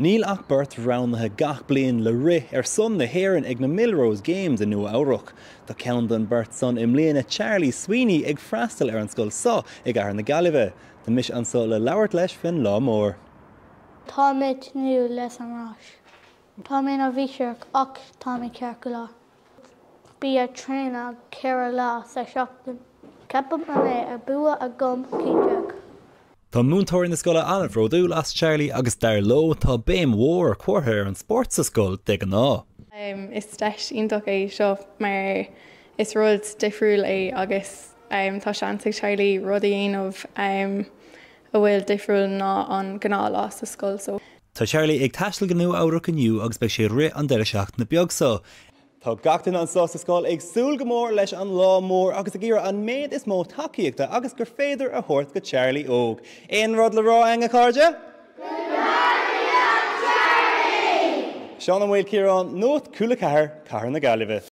Níl ach burt roundthe gach bliain le rith son na hÉireann ag na Millrose Games in Nua-Eabhrac. Tá ceann don burt son im mbliana Charlie Sweeney ag freastal ar an scoil sa ag aithir na Gaillimhe. Tá mis an sa le labhairt leis fin lá mór. Tá méid nniu leis an ráis. Tá mé a bhíseach ach tá mé cear go lá. Bí a tréna cear lá sa seachtain. Ceapam an é a bua a gom cíteach. Tá múntóir na scoile anna fródú as Charlie agus dar lo tá béim mhór cuathair an sport sa scoil de an ná. Is deis ionach é seo mar is rud difriúil é agus tá seansaigh Charlie rud a dhéanamh a bhfuil difriúil ná an gná lá sa scoil so. Tá Charlie ag taisteal go Nua-Eabhrac inniu agus beidh sé rith an deile seach na beag sa. Tá gachtain an sá sa scoil ag súil go mór leis an lá mór agus a gcíre an méid is mó takeíochta agus gur féidir a thuirt go Charlie óg. Éon rud le rá anga cáirde? Seán an bhfuil círeán nót cúla cethir na Gaillimhe.